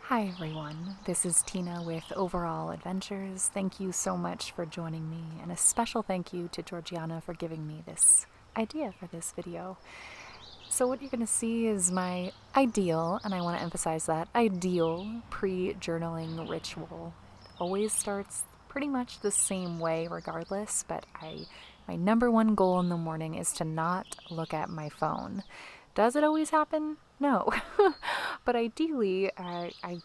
Hi everyone, this is Tina with Overall Adventures. Thank you so much for joining me, and a special thank you to Georgiana for giving me this idea for this video. So what you're going to see is my ideal, and I want to emphasize that, ideal pre-journaling ritual. It always starts pretty much the same way regardless, but my number one goal in the morning is to not look at my phone. Does it always happen? No. But ideally, I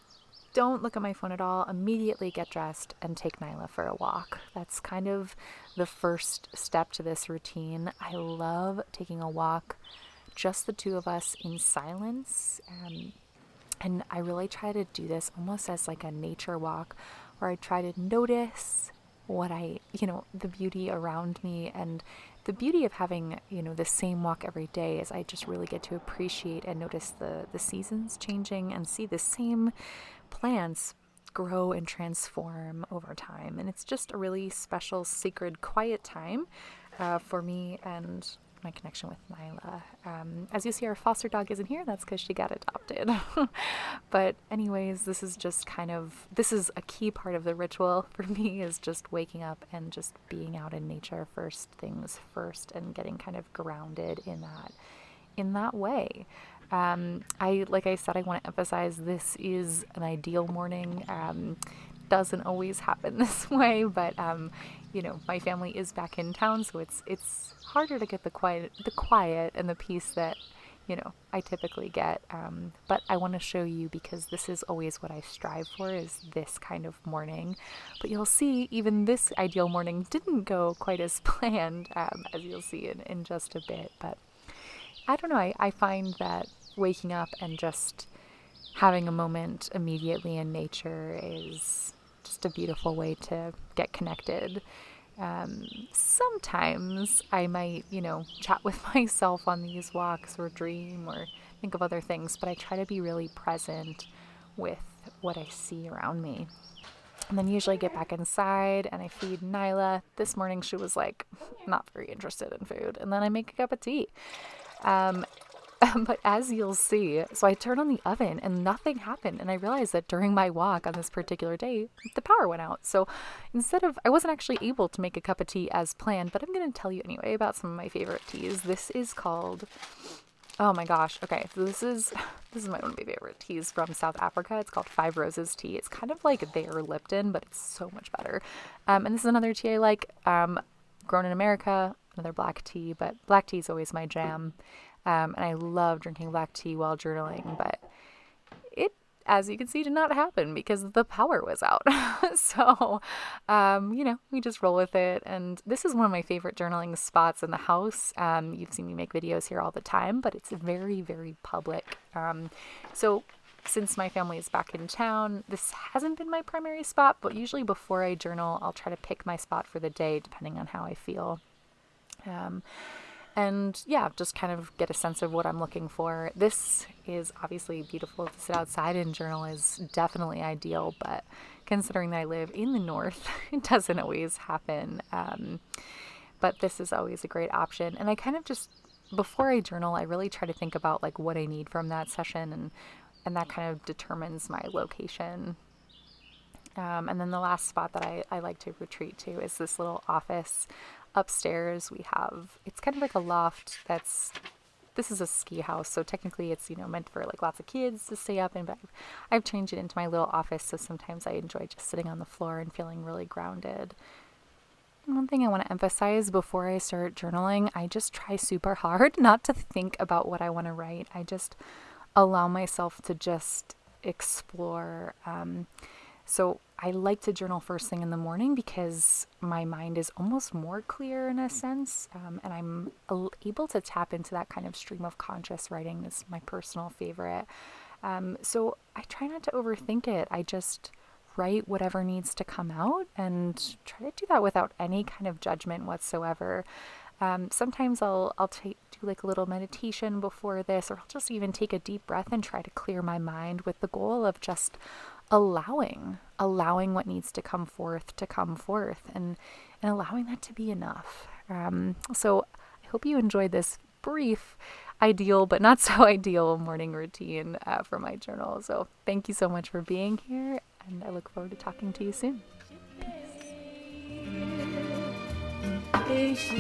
don't look at my phone at all, immediately get dressed and take Nyla for a walk. That's kind of the first step to this routine. I love taking a walk, just the two of us in silence. And I really try to do this almost as like a nature walk where I try to notice the beauty around me. And the beauty of having, the same walk every day is I just really get to appreciate and notice the seasons changing and see the same plants grow and transform over time. And it's just a really special, sacred, quiet time for me and my connection with Nyla. As you see, our foster dog isn't here. That's because she got adopted. But anyways, this is a key part of the ritual for me, is just waking up and just being out in nature first things first, and getting kind of grounded in that way. Like I said, I want to emphasize this is an ideal morning. Doesn't always happen this way, but my family is back in town, so it's harder to get the quiet and the peace that I typically get. But I want to show you, because this is always what I strive for, is this kind of morning. But you'll see, even this ideal morning didn't go quite as planned, as you'll see in just a bit. But I don't know. I find that waking up and just having a moment immediately in nature is just a beautiful way to get connected. Sometimes I might, chat with myself on these walks or dream or think of other things, but I try to be really present with what I see around me. And then usually I get back inside and I feed Nyla. This morning she was like not very interested in food. And then I make a cup of tea. But as you'll see, so I turned on the oven and nothing happened. And I realized that during my walk on this particular day, the power went out. So I wasn't actually able to make a cup of tea as planned, but I'm going to tell you anyway about some of my favorite teas. This is called, oh my gosh. Okay. So this is one of my favorite teas from South Africa. It's called Five Roses tea. It's kind of like their Lipton, but it's so much better. And this is another tea I like, grown in America, another black tea, but black tea is always my jam. And I love drinking black tea while journaling, but it, as you can see, did not happen because the power was out. So, we just roll with it. And this is one of my favorite journaling spots in the house. You've seen me make videos here all the time, but it's very, very public. So since my family is back in town, this hasn't been my primary spot, but usually before I journal, I'll try to pick my spot for the day, depending on how I feel. And yeah, just kind of get a sense of what I'm looking for. This is obviously beautiful to sit outside and journal, is definitely ideal, but considering that I live in the north, it doesn't always happen. But this is always a great option. And I kind of just, before I journal, I really try to think about like what I need from that session, and that kind of determines my location. And then the last spot that I like to retreat to is this little office upstairs. It's kind of like a loft this is a ski house, so technically it's, meant for like lots of kids to stay up in, but I've changed it into my little office, so sometimes I enjoy just sitting on the floor and feeling really grounded. And one thing I want to emphasize before I start journaling, I just try super hard not to think about what I want to write. I just allow myself to just explore. So I like to journal first thing in the morning because my mind is almost more clear in a sense, and I'm able to tap into that kind of stream of conscious writing. Is my personal favorite. So I try not to overthink it. I just write whatever needs to come out and try to do that without any kind of judgment whatsoever. Sometimes I'll do like a little meditation before this, or I'll just even take a deep breath and try to clear my mind with the goal of just allowing what needs to come forth, and allowing that to be enough. So I hope you enjoyed this brief ideal but not so ideal morning routine for my journal. So thank you so much for being here, and I look forward to talking to you soon. Peace.